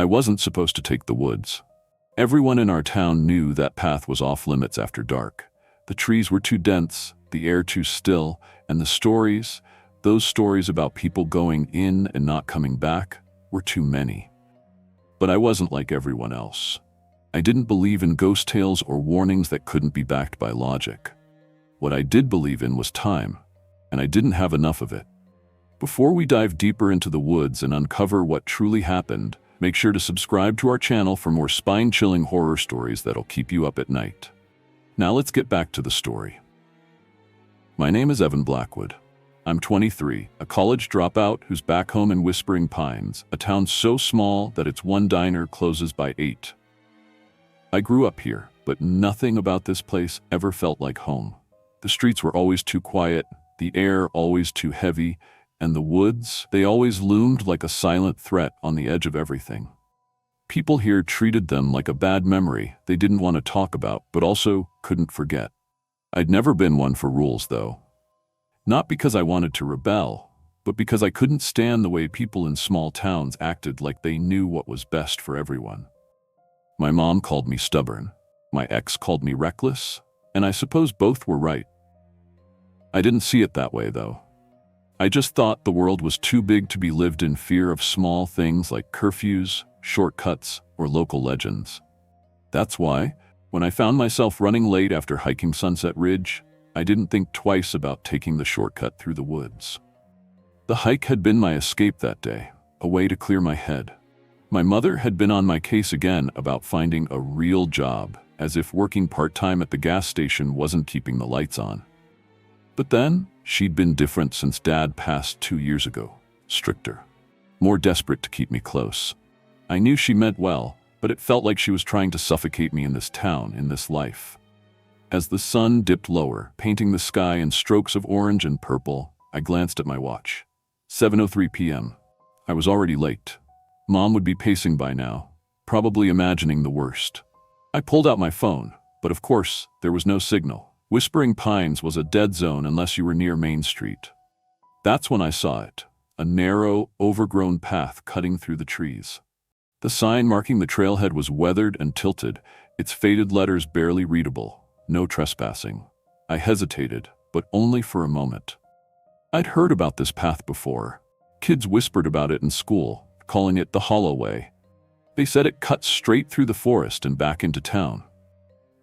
I wasn't supposed to take the woods. Everyone in our town knew that path was off limits after dark. The trees were too dense, the air too still, and those stories about people going in and not coming back, were too many. But I wasn't like everyone else. I didn't believe in ghost tales or warnings that couldn't be backed by logic. What I did believe in was time, and I didn't have enough of it. Before we dive deeper into the woods and uncover what truly happened, make sure to subscribe to our channel for more spine-chilling horror stories that'll keep you up at night. Now let's get back to the story. My name is Evan Blackwood. I'm 23, a college dropout who's back home in Whispering Pines, a town so small that its one diner closes by 8. I grew up here, but nothing about this place ever felt like home. The streets were always too quiet, the air always too heavy, and the woods, they always loomed like a silent threat on the edge of everything. People here treated them like a bad memory they didn't want to talk about, but also couldn't forget. I'd never been one for rules, though. Not because I wanted to rebel, but because I couldn't stand the way people in small towns acted like they knew what was best for everyone. My mom called me stubborn, my ex called me reckless, and I suppose both were right. I didn't see it that way, though. I just thought the world was too big to be lived in fear of small things like curfews, shortcuts, or local legends. That's why, when I found myself running late after hiking Sunset Ridge, I didn't think twice about taking the shortcut through the woods. The hike had been my escape that day, a way to clear my head. My mother had been on my case again about finding a real job, as if working part-time at the gas station wasn't keeping the lights on. But then, she'd been different since Dad passed 2 years ago, stricter, more desperate to keep me close. I knew she meant well, but it felt like she was trying to suffocate me in this town, in this life. As the sun dipped lower, painting the sky in strokes of orange and purple, I glanced at my watch. 7:03 p.m. I was already late. Mom would be pacing by now, probably imagining the worst. I pulled out my phone, but of course, there was no signal. Whispering Pines was a dead zone unless you were near Main Street. That's when I saw it, a narrow, overgrown path cutting through the trees. The sign marking the trailhead was weathered and tilted, its faded letters barely readable. No trespassing. I hesitated, but only for a moment. I'd heard about this path before. Kids whispered about it in school, calling it the Hollow Way. They said it cut straight through the forest and back into town.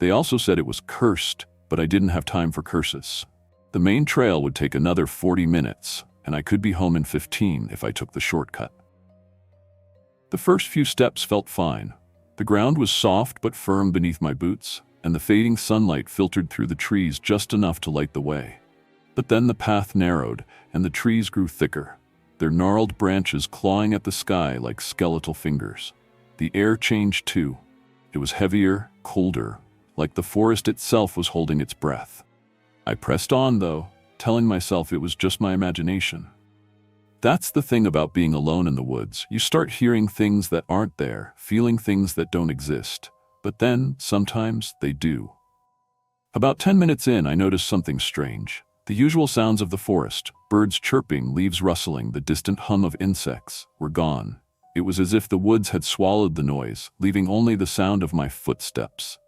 They also said it was cursed, but I didn't have time for curses. The main trail would take another 40 minutes, and I could be home in 15 if I took the shortcut. The first few steps felt fine. The ground was soft but firm beneath my boots, and the fading sunlight filtered through the trees just enough to light the way. But then the path narrowed, and the trees grew thicker, their gnarled branches clawing at the sky like skeletal fingers. The air changed too. It was heavier, colder, like the forest itself was holding its breath. I pressed on, though, telling myself it was just my imagination. That's the thing about being alone in the woods. You start hearing things that aren't there, feeling things that don't exist. But then, sometimes, they do. About 10 minutes in, I noticed something strange. The usual sounds of the forest, birds chirping, leaves rustling, the distant hum of insects, were gone. It was as if the woods had swallowed the noise, leaving only the sound of my footsteps.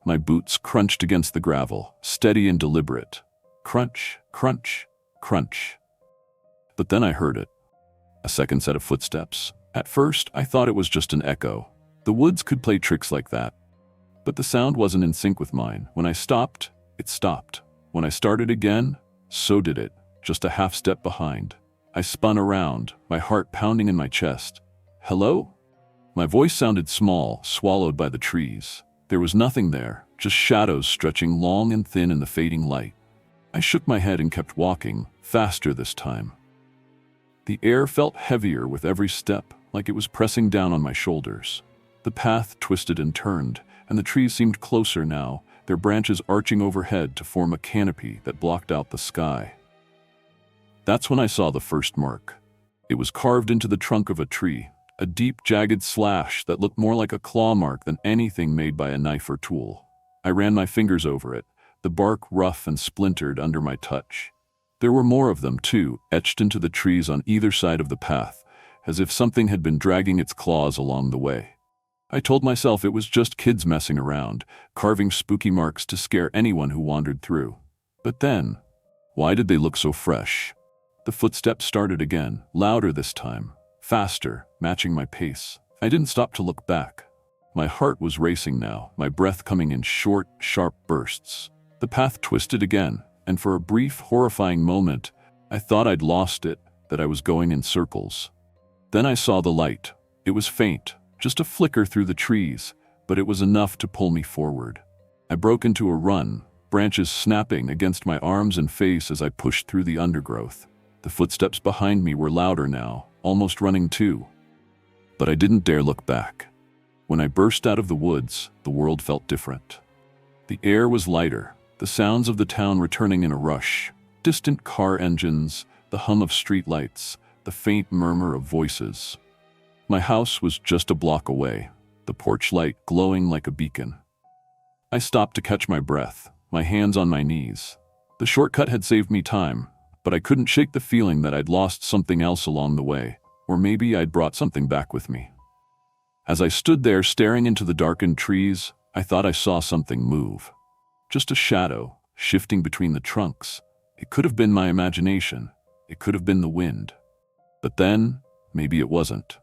My boots crunched against the gravel, steady and deliberate. Crunch, crunch, crunch. But then I heard it. A second set of footsteps. At first, I thought it was just an echo. The woods could play tricks like that. But the sound wasn't in sync with mine. When I stopped, it stopped. When I started again, so did it, just a half step behind. I spun around, my heart pounding in my chest. Hello? My voice sounded small, swallowed by the trees. There was nothing there, just shadows stretching long and thin in the fading light. I shook my head and kept walking, faster this time. The air felt heavier with every step, like it was pressing down on my shoulders. The path twisted and turned, and the trees seemed closer now, their branches arching overhead to form a canopy that blocked out the sky. That's when I saw the first mark. It was carved into the trunk of a tree, a deep, jagged slash that looked more like a claw mark than anything made by a knife or tool. I ran my fingers over it, the bark rough and splintered under my touch. There were more of them, too, etched into the trees on either side of the path, as if something had been dragging its claws along the way. I told myself it was just kids messing around, carving spooky marks to scare anyone who wandered through. But then, why did they look so fresh? The footsteps started again, louder this time, faster, matching my pace. I didn't stop to look back. My heart was racing now, my breath coming in short, sharp bursts. The path twisted again, and for a brief, horrifying moment, I thought I'd lost it, that I was going in circles. Then I saw the light. It was faint, just a flicker through the trees, but it was enough to pull me forward. I broke into a run, branches snapping against my arms and face as I pushed through the undergrowth. The footsteps behind me were louder now, almost running too. But I didn't dare look back. When I burst out of the woods, the world felt different. The air was lighter, the sounds of the town returning in a rush. Distant car engines, the hum of streetlights, the faint murmur of voices. My house was just a block away, the porch light glowing like a beacon. I stopped to catch my breath, my hands on my knees. The shortcut had saved me time, but I couldn't shake the feeling that I'd lost something else along the way, or maybe I'd brought something back with me. As I stood there staring into the darkened trees, I thought I saw something move. Just a shadow, shifting between the trunks. It could have been my imagination. It could have been the wind. But then, maybe it wasn't.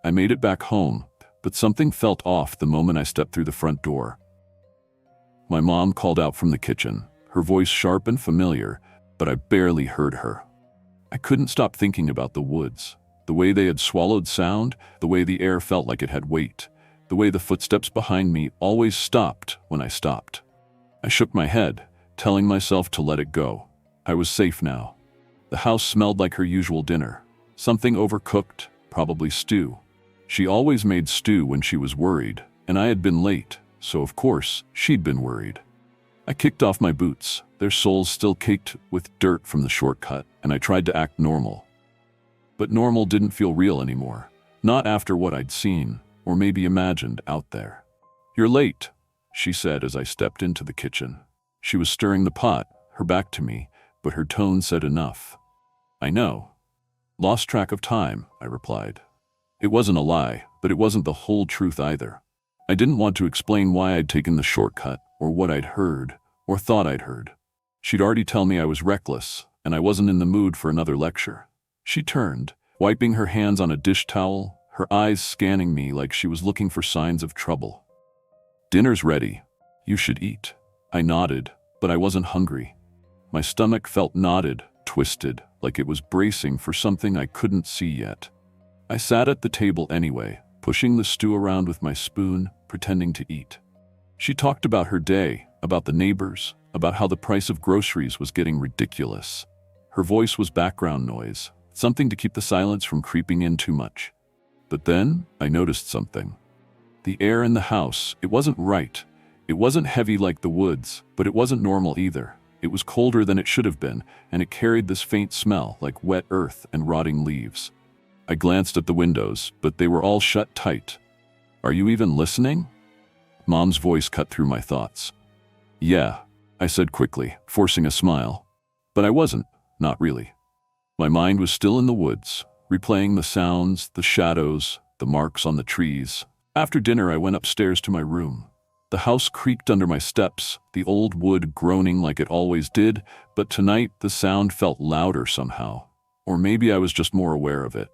I made it back home, but something felt off the moment I stepped through the front door. My mom called out from the kitchen, her voice sharp and familiar, but I barely heard her. I couldn't stop thinking about the woods, the way they had swallowed sound, the way the air felt like it had weight, the way the footsteps behind me always stopped when I stopped. I shook my head, telling myself to let it go. I was safe now. The house smelled like her usual dinner, something overcooked, probably stew. She always made stew when she was worried, and I had been late, so of course she'd been worried. I kicked off my boots, their soles still caked with dirt from the shortcut, and I tried to act normal. But normal didn't feel real anymore, not after what I'd seen, or maybe imagined out there. "You're late," she said as I stepped into the kitchen. She was stirring the pot, her back to me, but her tone said enough. "I know." "Lost track of time," I replied. It wasn't a lie, but it wasn't the whole truth either. I didn't want to explain why I'd taken the shortcut, or what I'd heard, or thought I'd heard. She'd already tell me I was reckless, and I wasn't in the mood for another lecture. She turned, wiping her hands on a dish towel, her eyes scanning me like she was looking for signs of trouble. "Dinner's ready. You should eat." I nodded, but I wasn't hungry. My stomach felt knotted, twisted, like it was bracing for something I couldn't see yet. I sat at the table anyway, pushing the stew around with my spoon, pretending to eat. She talked about her day, about the neighbors, about how the price of groceries was getting ridiculous. Her voice was background noise, something to keep the silence from creeping in too much. But then, I noticed something. The air in the house, it wasn't right. It wasn't heavy like the woods, but it wasn't normal either. It was colder than it should have been, and it carried this faint smell like wet earth and rotting leaves. I glanced at the windows, but they were all shut tight. "Are you even listening?" Mom's voice cut through my thoughts. "Yeah," I said quickly, forcing a smile. But I wasn't, not really. My mind was still in the woods, replaying the sounds, the shadows, the marks on the trees. After dinner, I went upstairs to my room. The house creaked under my steps, the old wood groaning like it always did, but tonight the sound felt louder somehow. Or maybe I was just more aware of it.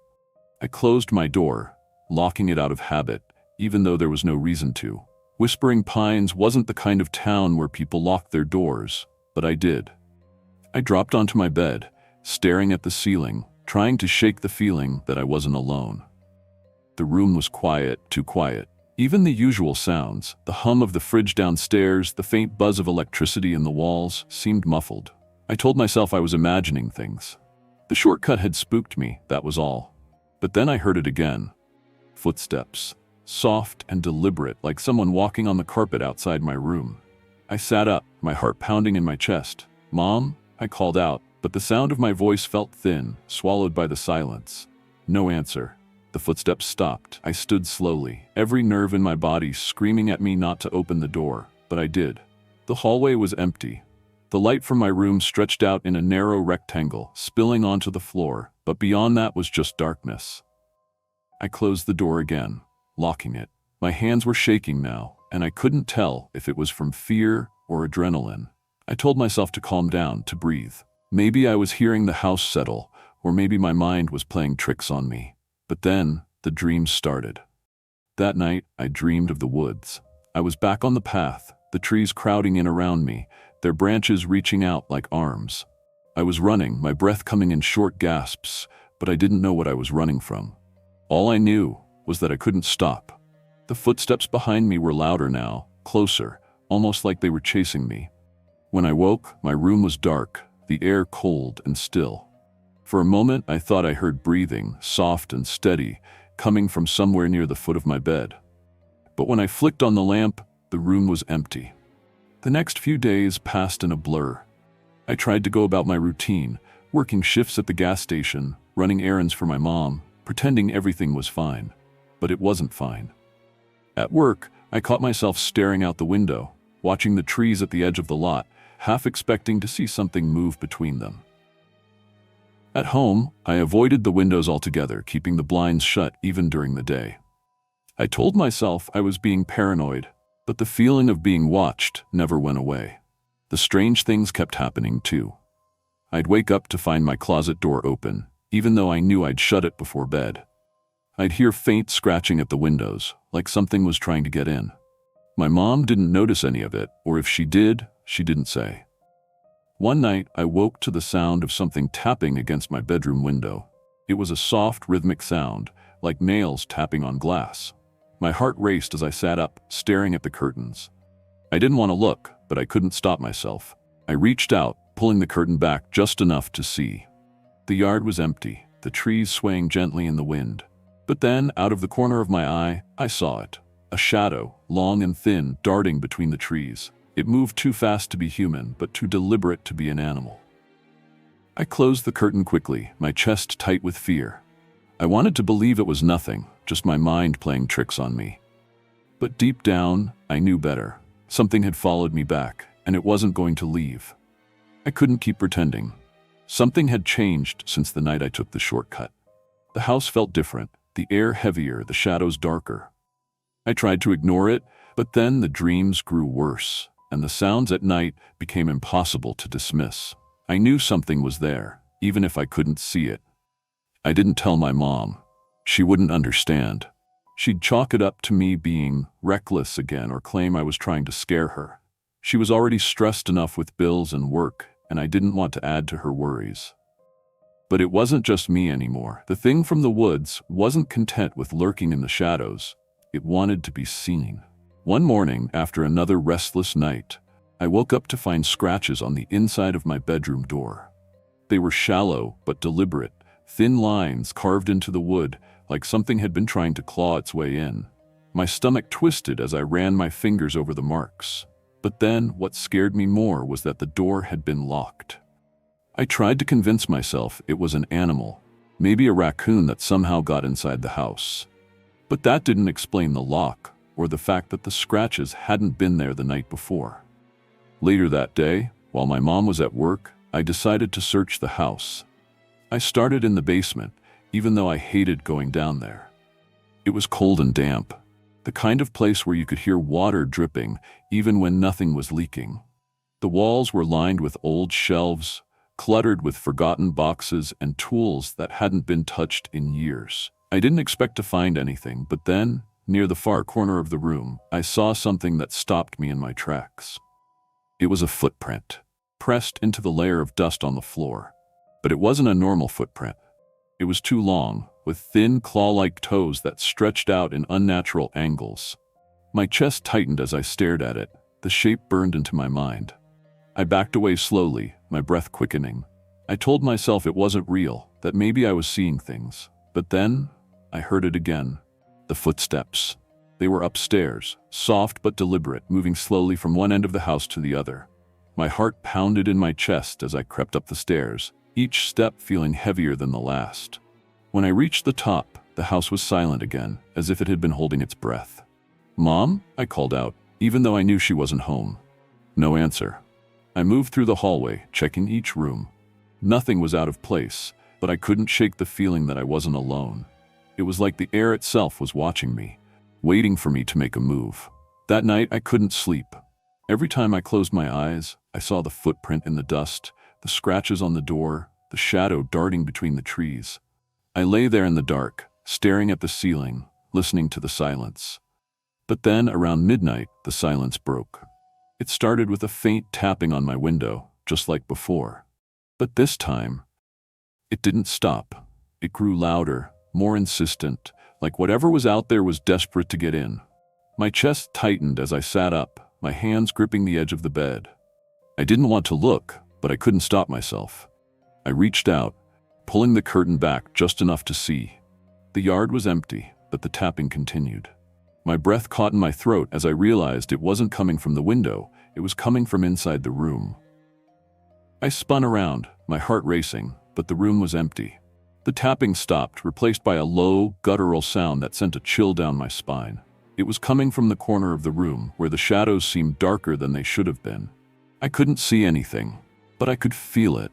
I closed my door, locking it out of habit, even though there was no reason to. Whispering Pines wasn't the kind of town where people locked their doors, but I did. I dropped onto my bed, staring at the ceiling, trying to shake the feeling that I wasn't alone. The room was quiet, too quiet. Even the usual sounds, the hum of the fridge downstairs, the faint buzz of electricity in the walls, seemed muffled. I told myself I was imagining things. The shortcut had spooked me, that was all. But then I heard it again. Footsteps, soft and deliberate, like someone walking on the carpet outside my room. I sat up, my heart pounding in my chest. "Mom?" I called out, but the sound of my voice felt thin, swallowed by the silence. No answer. The footsteps stopped. I stood slowly, every nerve in my body screaming at me not to open the door, but I did. The hallway was empty. The light from my room stretched out in a narrow rectangle, spilling onto the floor, but beyond that was just darkness. I closed the door again, locking it. My hands were shaking now, and I couldn't tell if it was from fear or adrenaline. I told myself to calm down, to breathe. Maybe I was hearing the house settle, or maybe my mind was playing tricks on me. But then, the dreams started. That night, I dreamed of the woods. I was back on the path, the trees crowding in around me, their branches reaching out like arms. I was running, my breath coming in short gasps, but I didn't know what I was running from. All I knew was that I couldn't stop. The footsteps behind me were louder now, closer, almost like they were chasing me. When I woke, my room was dark, the air cold and still. For a moment, I thought I heard breathing, soft and steady, coming from somewhere near the foot of my bed. But when I flicked on the lamp, the room was empty. The next few days passed in a blur. I tried to go about my routine, working shifts at the gas station, running errands for my mom, pretending everything was fine. But it wasn't fine. At work, I caught myself staring out the window, watching the trees at the edge of the lot, half expecting to see something move between them. At home, I avoided the windows altogether, keeping the blinds shut even during the day. I told myself I was being paranoid, but the feeling of being watched never went away. The strange things kept happening too. I'd wake up to find my closet door open, even though I knew I'd shut it before bed. I'd hear faint scratching at the windows, like something was trying to get in. My mom didn't notice any of it, or if she did, she didn't say. One night, I woke to the sound of something tapping against my bedroom window. It was a soft, rhythmic sound, like nails tapping on glass. My heart raced as I sat up, staring at the curtains. I didn't want to look, but I couldn't stop myself. I reached out, pulling the curtain back just enough to see. The yard was empty, the trees swaying gently in the wind. But then, out of the corner of my eye, I saw it. A shadow, long and thin, darting between the trees. It moved too fast to be human, but too deliberate to be an animal. I closed the curtain quickly, my chest tight with fear. I wanted to believe it was nothing, just my mind playing tricks on me. But deep down, I knew better. Something had followed me back, and it wasn't going to leave. I couldn't keep pretending. Something had changed since the night I took the shortcut. The house felt different, the air heavier, the shadows darker. I tried to ignore it, but then the dreams grew worse, and the sounds at night became impossible to dismiss. I knew something was there, even if I couldn't see it. I didn't tell my mom. She wouldn't understand. She'd chalk it up to me being reckless again or claim I was trying to scare her. She was already stressed enough with bills and work, and I didn't want to add to her worries. But it wasn't just me anymore. The thing from the woods wasn't content with lurking in the shadows. It wanted to be seen. One morning, after another restless night, I woke up to find scratches on the inside of my bedroom door. They were shallow but deliberate, thin lines carved into the wood, like something had been trying to claw its way in. My stomach twisted as I ran my fingers over the marks. But then, what scared me more was that the door had been locked. I tried to convince myself it was an animal, maybe a raccoon that somehow got inside the house. But that didn't explain the lock, or the fact that the scratches hadn't been there the night before. Later that day, while my mom was at work, I decided to search the house. I started in the basement, even though I hated going down there. It was cold and damp, the kind of place where you could hear water dripping even when nothing was leaking. The walls were lined with old shelves, cluttered with forgotten boxes and tools that hadn't been touched in years. I didn't expect to find anything, but then, near the far corner of the room, I saw something that stopped me in my tracks. It was a footprint, pressed into the layer of dust on the floor. But it wasn't a normal footprint. It was too long, with thin claw-like toes that stretched out in unnatural angles. My chest tightened as I stared at it. The shape burned into my mind. I backed away slowly, my breath quickening. I told myself it wasn't real, that maybe I was seeing things. But then, I heard it again. The footsteps. They were upstairs, soft but deliberate, moving slowly from one end of the house to the other. My heart pounded in my chest as I crept up the stairs, each step feeling heavier than the last. When I reached the top, the house was silent again, as if it had been holding its breath. "Mom?" I called out, even though I knew she wasn't home. No answer. I moved through the hallway, checking each room. Nothing was out of place, but I couldn't shake the feeling that I wasn't alone. It was like the air itself was watching me, waiting for me to make a move. That night, I couldn't sleep. Every time I closed my eyes, I saw the footprint in the dust, the scratches on the door, the shadow darting between the trees. I lay there in the dark, staring at the ceiling, listening to the silence. But then, around midnight, the silence broke. It started with a faint tapping on my window, just like before. But this time, it didn't stop. It grew louder, more insistent, like whatever was out there was desperate to get in. My chest tightened as I sat up, my hands gripping the edge of the bed. I didn't want to look, but I couldn't stop myself. I reached out, pulling the curtain back just enough to see. The yard was empty, but the tapping continued. My breath caught in my throat as I realized it wasn't coming from the window, it was coming from inside the room. I spun around, my heart racing, but the room was empty. The tapping stopped, replaced by a low, guttural sound that sent a chill down my spine. It was coming from the corner of the room, where the shadows seemed darker than they should have been. I couldn't see anything, but I could feel it.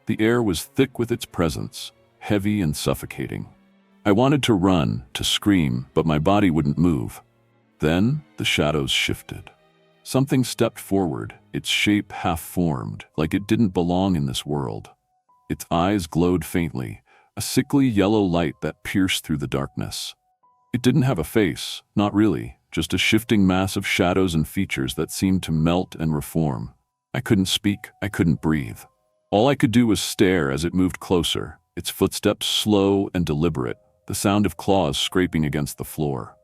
The air was thick with its presence, heavy and suffocating. I wanted to run, to scream, but my body wouldn't move. Then, the shadows shifted. Something stepped forward, its shape half-formed, like it didn't belong in this world. Its eyes glowed faintly, a sickly yellow light that pierced through the darkness. It didn't have a face, not really, just a shifting mass of shadows and features that seemed to melt and reform. I couldn't speak, I couldn't breathe. All I could do was stare as it moved closer, its footsteps slow and deliberate, the sound of claws scraping against the floor.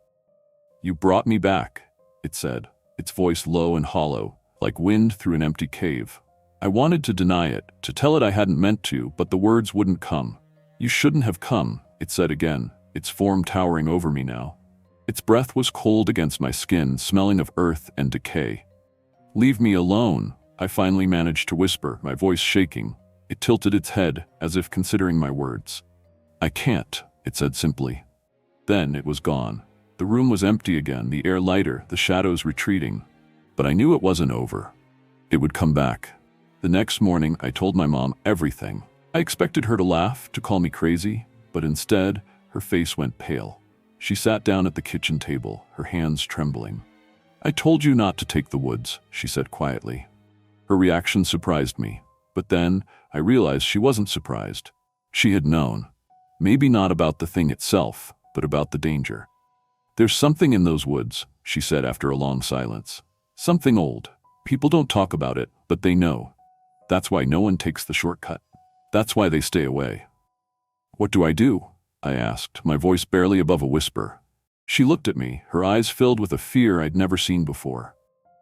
"You brought me back," it said, its voice low and hollow, like wind through an empty cave. I wanted to deny it, to tell it I hadn't meant to, but the words wouldn't come. "You shouldn't have come," it said again, its form towering over me now. Its breath was cold against my skin, smelling of earth and decay. "Leave me alone," I finally managed to whisper, my voice shaking. It tilted its head, as if considering my words. "I can't," it said simply. Then it was gone. The room was empty again, the air lighter, the shadows retreating. But I knew it wasn't over. It would come back. The next morning, I told my mom everything. I expected her to laugh, to call me crazy, but instead, her face went pale. She sat down at the kitchen table, her hands trembling. "I told you not to take the woods," she said quietly. Her reaction surprised me, but then I realized she wasn't surprised. She had known. Maybe not about the thing itself, but about the danger. "There's something in those woods," she said after a long silence. "Something old. People don't talk about it, but they know. That's why no one takes the shortcut. That's why they stay away." "What do I do?" I asked, my voice barely above a whisper. She looked at me, her eyes filled with a fear I'd never seen before.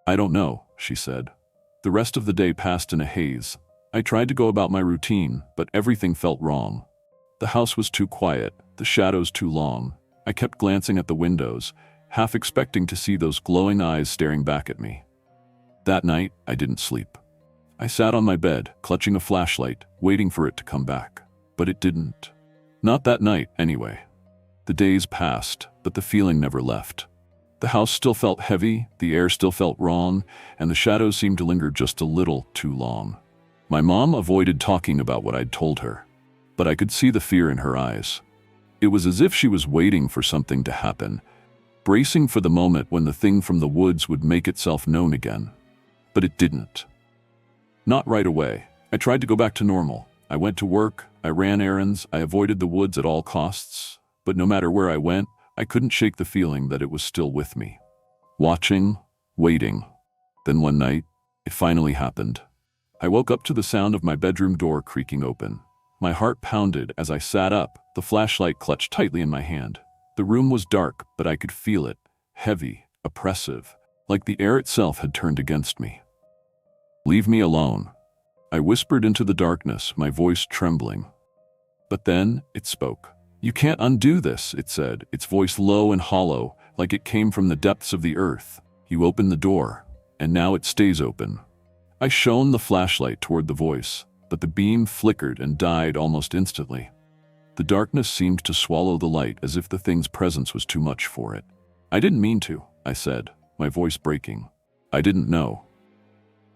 "I don't know," she said. The rest of the day passed in a haze. I tried to go about my routine, but everything felt wrong. The house was too quiet, the shadows too long. I kept glancing at the windows, half expecting to see those glowing eyes staring back at me. That night, I didn't sleep. I sat on my bed, clutching a flashlight, waiting for it to come back. But it didn't. Not that night, anyway. The days passed, but the feeling never left. The house still felt heavy, the air still felt wrong, and the shadows seemed to linger just a little too long. My mom avoided talking about what I'd told her, but I could see the fear in her eyes. It was as if she was waiting for something to happen, bracing for the moment when the thing from the woods would make itself known again. But it didn't. Not right away. I tried to go back to normal. I went to work, I ran errands, I avoided the woods at all costs, but no matter where I went, I couldn't shake the feeling that it was still with me. Watching, waiting. Then one night, it finally happened. I woke up to the sound of my bedroom door creaking open. My heart pounded as I sat up, the flashlight clutched tightly in my hand. The room was dark, but I could feel it, heavy, oppressive, like the air itself had turned against me. "Leave me alone," I whispered into the darkness, my voice trembling. But then it spoke. "You can't undo this," it said, its voice low and hollow, like it came from the depths of the earth. "You opened the door, and now it stays open." I shone the flashlight toward the voice, but the beam flickered and died almost instantly. The darkness seemed to swallow the light as if the thing's presence was too much for it. "I didn't mean to," I said, my voice breaking. "I didn't know."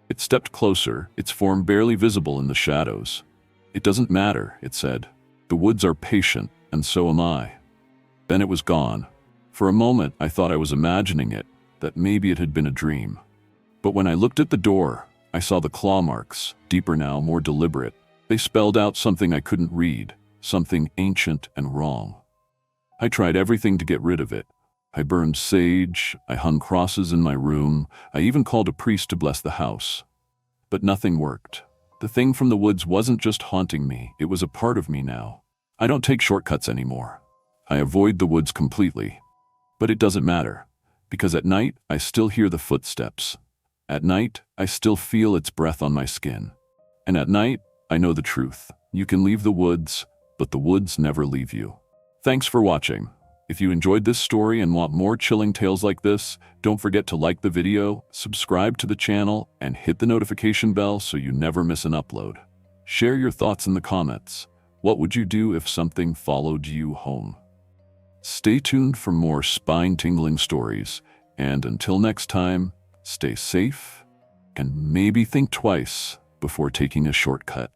It stepped closer, its form barely visible in the shadows. "It doesn't matter," it said. "The woods are patient, and so am I." Then it was gone. For a moment, I thought I was imagining it, that maybe it had been a dream. But when I looked at the door, I saw the claw marks, deeper now, more deliberate. They spelled out something I couldn't read, something ancient and wrong. I tried everything to get rid of it. I burned sage, I hung crosses in my room, I even called a priest to bless the house. But nothing worked. The thing from the woods wasn't just haunting me, it was a part of me now. I don't take shortcuts anymore. I avoid the woods completely. But it doesn't matter, because at night I still hear the footsteps. At night, I still feel its breath on my skin. And at night, I know the truth. You can leave the woods, but the woods never leave you. Thanks for watching. If you enjoyed this story and want more chilling tales like this, don't forget to like the video, subscribe to the channel, and hit the notification bell so you never miss an upload. Share your thoughts in the comments. What would you do if something followed you home? Stay tuned for more spine-tingling stories, and until next time, stay safe and maybe think twice before taking a shortcut.